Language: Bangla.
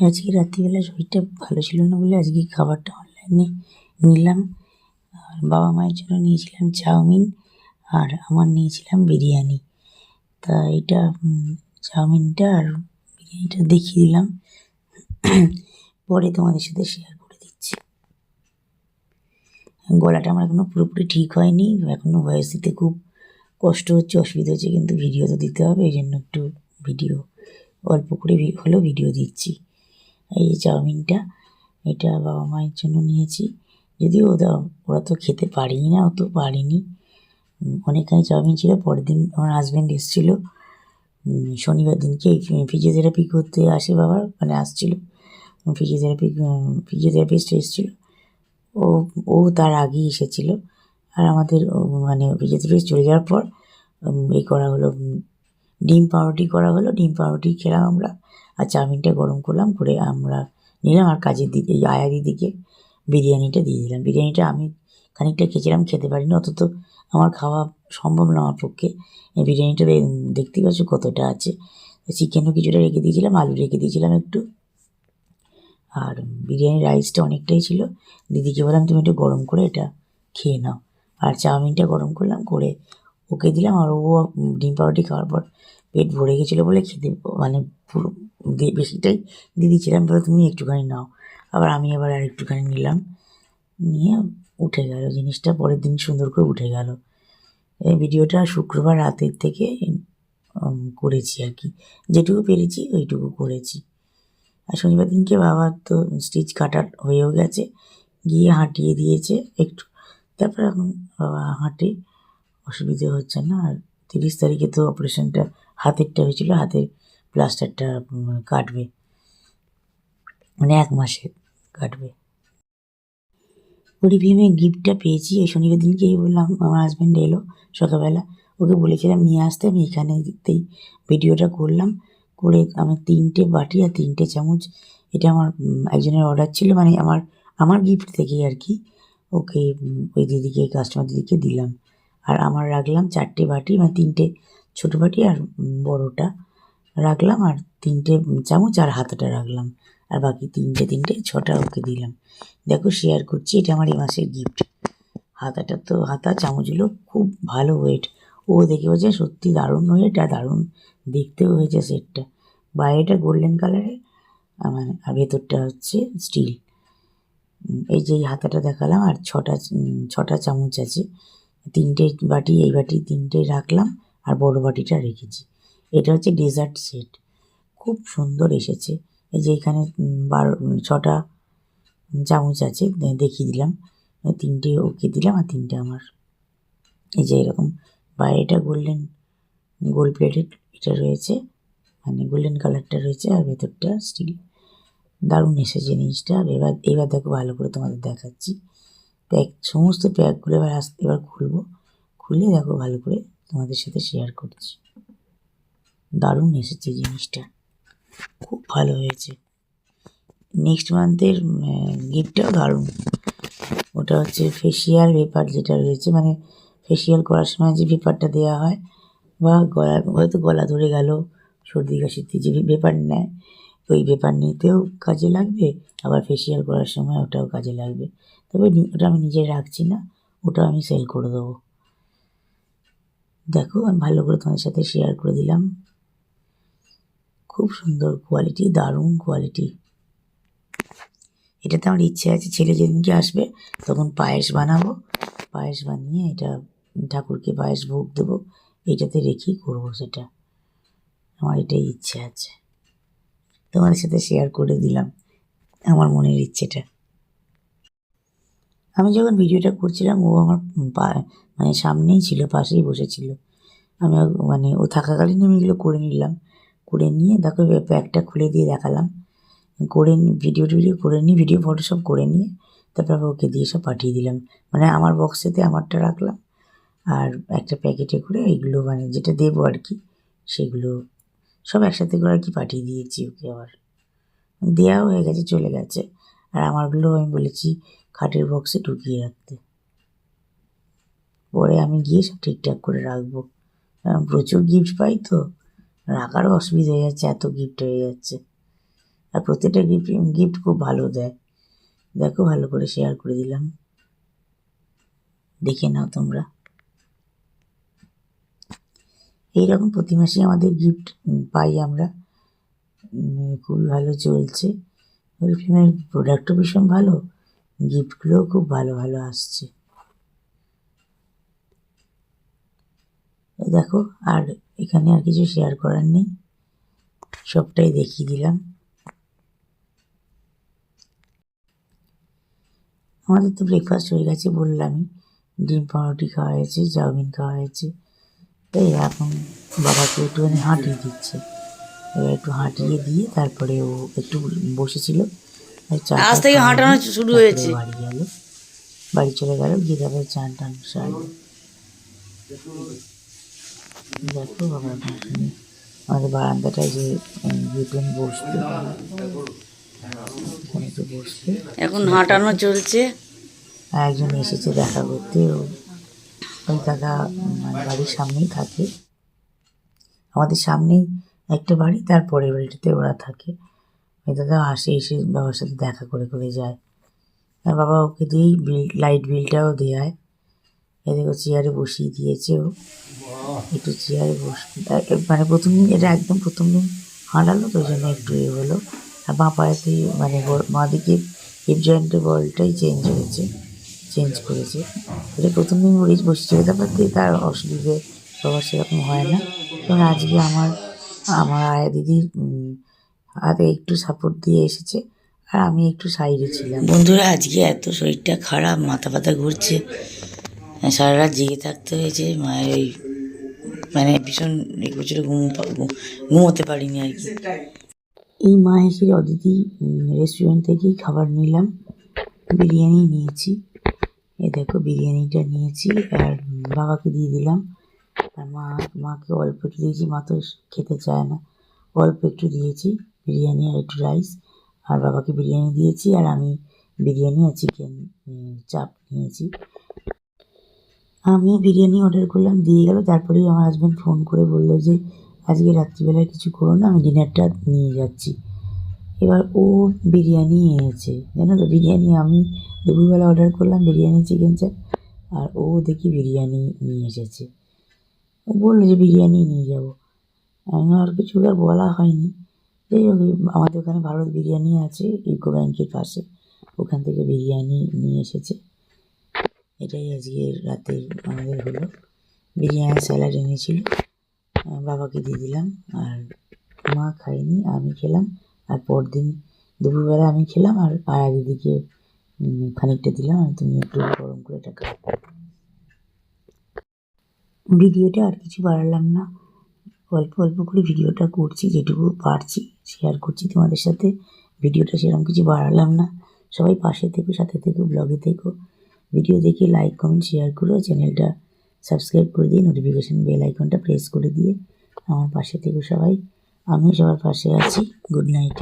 আজকে রাত্রিবেলা শরীরটা ভালো ছিল না বলে আজকে খাবারটা অনলাইনে নিলাম। আর বাবা মায়ের জন্য নিয়েছিলাম চাউমিন, আর আমার নিয়েছিলাম বিরিয়ানি। তা এটা চাউমিনটা আর বিরিয়ানিটা দেখিয়ে দিলাম, পরে তোমাদের সাথে শেয়ার করে দিচ্ছি। গলাটা আমার এখনও পুরোপুরি ঠিক হয়নি, এখনও ভয়েস দিতে খুব কষ্ট হচ্ছে, অসুবিধা হচ্ছে, কিন্তু ভিডিও তো দিতে হবে, এই জন্য একটু ভিডিও অল্প করে হলেও ভিডিও দিচ্ছি। এই চাউমিনটা, এটা বাবা মায়ের জন্য নিয়েছি, যদিও ওরা তো খেতে পারেই না, অত পারেনি। অনেকখানি চাউমিন ছিল। পরের দিন আমার হাজব্যান্ড এসেছিল, শনিবার দিনকে ফিজিওথেরাপি করতে আসে বাবার, মানে আসছিল ফিজিওথেরাপিস্ট এসেছিল। ও ও তার আগেই এসেছিল। আর আমাদের মানে ফিজিওথেরাপিস্ট চলে যাওয়ার পর এই করা হলো, ডিম পাউরুটি করা হলো। ডিম পাউরুটি খেলাম আমরা, আর চাউমিনটা গরম করলাম, করে আমরা নিলাম। আর কাজের দিদি, আয়া দিদিকে বিরিয়ানিটা দিয়ে দিলাম। বিরিয়ানিটা আমি খানিকটা খেয়েছিলাম, খেতে পারিনি, অত তো আমার খাওয়া সম্ভব না আমার পক্ষে। এই বিরিয়ানিটা দেখতেই পাচ্ছ কতটা আছে। চিকেনও কিছুটা রেখে দিয়েছিলাম, আলু রেখে দিয়েছিলাম একটু, আর বিরিয়ানির রাইসটা অনেকটাই ছিল। দিদিকে বললাম তুমি একটু গরম করে এটা খেয়ে নাও। আর চাউমিনটা গরম করলাম, করে ওকে দিলাম। আর ও ডিম পাউরুটি খাওয়ার পর পেট ভরে গেছিলো বলে খেতে মানে পুরো বেশিটাই দিয়ে দিয়েছিলাম, বলে তুমি একটুখানি নাও। আবার আমি আর একটুখানি নিলাম, নিয়ে উঠে গেল জিনিসটা। পরের দিন সুন্দর করে উঠে গেল। এই ভিডিওটা শুক্রবার রাতের থেকে করেছি আর কি, যেটুকু পেরেছি ওইটুকু করেছি। আর শনিবার দিনকে বাবার তো স্টিচ কাটার হয়েও গেছে, গিয়ে হাঁটিয়ে দিয়েছে একটু, তারপর এখন বাবা হাঁটে, অসুবিধে হচ্ছে না। আর 30 তারিখে তো অপারেশনটা হাতেরটা হয়েছিল, হাতের প্লাস্টারটা কাটবে, মানে 1 মাসে কাটবে। ওরই ভীমে গিফটটা পেয়েছি এই শনিবার দিনকেই। বললাম, আমার হাজব্যান্ড এলো সকালবেলা, ওকে বলেছিলাম নিয়ে আসতে, আমি এখানেতেই ভিডিওটা করলাম। করে আমার 3টে বাটি আর 3টে চামচ, এটা আমার একজনের অর্ডার ছিল, মানে আমার গিফট থেকেই আর কি। ওকে ওই দিদিকে, কাস্টমার দিদিকে দিলাম। আর আমার রাখলাম 4টে বাটি, মানে 3টে ছোটো বাটি আর বড়োটা রাখলাম, আর 3টে চামচ আর হাতাটা রাখলাম, আর বাকি 3টে 6টা ওকে দিলাম। দেখো শেয়ার করছি, এটা আমার এই মাসের গিফট। হাতা চামচগুলো খুব ভালো ওয়েট। ও দেখে বলছে সত্যি দারুণ ওয়েট, আর দারুণ দেখতেও হয়েছে সেটটা। বাইরেটা গোল্ডেন কালারের, মানে আর ভেতরটা হচ্ছে স্টিল। এই যে এই হাতাটা দেখালাম, আর 6টা চামচ আছে। 3টে বাটি, এই বাটি 3টে রাখলাম, আর বড় বাটিটা রেখেছি। এটা হচ্ছে ডেজার্ট সেট, খুব সুন্দর এসেছে। এই যে এখানে 6টা চামচ আছে, দেখিয়ে দিলাম। 3টে ওকে দিলাম, আর 3টে আমার। এই যে এরকম বাইরেটা গোল্ড প্লেটেড এটা রয়েছে, মানে গোল্ডেন কালারটা রয়েছে, আর ভেতরটা স্টিল। দারুণ এসেছে জিনিসটা। এবার দেখো ভালো করে তোমাদের দেখাচ্ছি। সমস্ত প্যাকগুলো এবার খুলবো, খুলে দেখো ভালো করে তোমাদের সাথে শেয়ার করছি। দারুণ এসেছে জিনিসটা, খুব ভালো হয়েছে। নেক্সট মান্থের গিফটটাও দারুণ। ওটা হচ্ছে ফেসিয়াল পেপার যেটা রয়েছে, মানে ফেসিয়াল করার সময় যে পেপারটা দেওয়া হয়, বা হয়তো গলা ধরে গেল, সর্দি কাশিতে যে পেপার নেয়, ওই পেপার নিতেও কাজে লাগবে, আবার ফেসিয়াল করার সময় ওটাও কাজে লাগবে। তবে ওটা আমি নিজে রাখছি না, ওটা আমি সেল করে দেবো। দেখো আমি ভালো করে তোমাদের সাথে শেয়ার করে দিলাম। খুব সুন্দর কোয়ালিটি, দারুণ কোয়ালিটি। এটাতে আমার ইচ্ছে আছে ছেলে যেদিনকে আসবে তখন পায়েস বানাবো, পায়েস বানিয়ে এটা ঠাকুরকে পায়েস ভোগ দেবো, এইটাতে রেখেই করবো সেটা। আমার এটাই ইচ্ছে আছে, তোমাদের সাথে শেয়ার করে দিলাম আমার মনের ইচ্ছেটা। আমি যখন ভিডিওটা করছিলাম ও আমার মানে সামনেই ছিল, পাশেই বসেছিল। আমি মানে ও থাকাকালীন আমি এগুলো করে নিলাম। করে নিয়ে দেখো প্যাকটা খুলে দিয়ে দেখালাম, করে ভিডিও করে নিয়ে, ভিডিও ফটো সব করে নিয়ে তারপর ওকে দিয়ে সব পাঠিয়ে দিলাম। মানে আমার বক্সেতে আমারটা রাখলাম, আর একটা প্যাকেটে করে এইগুলো মানে যেটা দেবো আর কি, সেগুলো সব একসাথে করে আর কি পাঠিয়ে দিয়েছি ওকে। আবার দেওয়াও হয়ে গেছে, চলে গেছে। আর আমারগুলো আমি বলেছি খাটের বক্সে ঢুকিয়ে রাখতে, পরে আমি গিয়ে সব ঠিকঠাক করে রাখবো। প্রচুর গিফট পাই তো, রাখারও অসুবিধা হয়ে যাচ্ছে, এত গিফট হয়ে যাচ্ছে। আর প্রত্যেকটা গিফট খুব ভালো দেয়। দেখো, ভালো করে শেয়ার করে দিলাম, দেখে নাও তোমরা। এইরকম প্রতি মাসে আমাদের গিফট পাই আমরা। খুবই ভালো চলছে। অরিফ্লেমের প্রোডাক্টও ভীষণ ভালো, গিফটগুলোও খুব ভালো ভালো আসছে। দেখো, আর এখানে আর কিছু শেয়ার করার নেই, সবটাই দেখিয়ে দিলাম। আমাদের তো ব্রেকফাস্ট হয়ে গেছে বললামই, ডিম পাউরুটি খাওয়া হয়েছে, চাউমিন খাওয়া হয়েছে। তাই এখন বাবাকে একটুখানি হাঁটিয়ে দিচ্ছে। এবার একটু হাঁটিয়ে দিয়ে তারপরে ও একটু বসেছিল, আজ থেকে হাঁটানো শুরু হয়েছে। বাড়ি গেল, বাড়ি চলে গেল, গিয়ে তারপরে চান টান সারল। দেখো বাবা এখানে আমাদের বারান্দাটায় যে ইউক্রেন বসবে, এখানে তো বসবে। এখন হাঁটানো চলছে। একজন এসেছে দেখা করতে, ওই দাদা মানে বাড়ির সামনেই থাকে, আমাদের সামনেই একটা বাড়ি, তারপরের বাড়িটাতে ওরা থাকে। ওই দাদা আসে, এসে বাবার সাথে দেখা করে করে যায়। আর বাবা ওকে দিয়েই লাইট বিলটাও দেয়। দেখো চেয়ারে বসিয়ে দিয়েছে, ও একটু চেয়ারে মানে প্রথম দিন, এটা একদম প্রথম দিন হাঁটালো তো, ওই জন্য একটু হলো। আর বাঁ পায়েতে মানে বাঁ দিকে হিপ জয়েন্টের বলটাই চেঞ্জ করেছে। এটা প্রথম দিন বসেছিল, তারপর থেকে তার অসুবিধে বাবার সেরকম হয় না। কারণ আজকে আমার আয়া দিদির হাতে একটু সাপোর্ট দিয়ে এসেছে, আর আমি একটু সাইডে ছিলাম। বন্ধুরা, আজকে এত শরীরটা খারাপ, মাথা ব্যথা ঘুরছে, সারা রাত জেগে থাকতে হয়েছে। মায়ের ওই মানে ভীষণ বছরে ঘুমোতে পারিনি আর কি। এই মাহেশের অদিতি রেস্টুরেন্ট থেকেই খাবার নিলাম, বিরিয়ানি নিয়েছি। দেখো বিরিয়ানিটা নিয়েছি আর বাবাকে দিয়ে দিলাম। আর মাকে অল্প একটু দিয়েছি, মা তো খেতে চায় না, অল্প একটু দিয়েছি বিরিয়ানি আর একটু রাইস। আর বাবাকে বিরিয়ানি দিয়েছি, আর আমি বিরিয়ানি আর চিকেন চাপ নিয়েছি। আমিও বিরিয়ানি অর্ডার করলাম, দিয়ে গেল। তারপরেই আমার হাজব্যান্ড ফোন করে বললো যে আজকে রাত্রিবেলায় কিছু করো না, আমি ডিনারটা নিয়ে যাচ্ছি। এবার ও বিরিয়ানি এনেছে, জানো তো, বিরিয়ানি আমি দুপুরবেলা অর্ডার করলাম বিরিয়ানি চিকেন চাপ, আর ও দেখি বিরিয়ানি নিয়ে এসেছে। ও বললো যে বিরিয়ানি নিয়ে যাবো, আমি আর কিছু আর বলা হয়নি। যাই হোক, আমাদের ওখানে ভারত বিরিয়ানি আছে ইউকো ব্যাংকের পাশে, ওখান থেকে বিরিয়ানি নিয়ে এসেছে। এটাই আজকে রাতের আমাদের হলো। বিরিয়ানি স্যালাড এনেছিল, বাবাকে দিয়ে দিলাম, আর মা খাইনি, আমি খেলাম। আর পরদিন দুপুরবেলা আমি খেলাম, আর আয়া দিদিকে খানিকটা দিলাম, আর তুমি একটু গরম করে এটা খাও। ভিডিওটা আর কিছু বাড়ালাম না, অল্প অল্প করে ভিডিওটা করছি, যেটুকু পারছি শেয়ার করছি তোমাদের সাথে। ভিডিওটা সেরকম কিছু বাড়ালাম না। সবাই পাশে থেকো, সাথে থেকো, ব্লগে থেকো। ভিডিও দেখে লাইক কমেন্ট শেয়ার করো, চ্যানেলটা সাবস্ক্রাইব করে দিয়ে নোটিফিকেশান বেল আইকনটা প্রেস করে দিয়ে আমার পাশে থেকো সবাই। আমিও সবার পাশে আছি। Good night.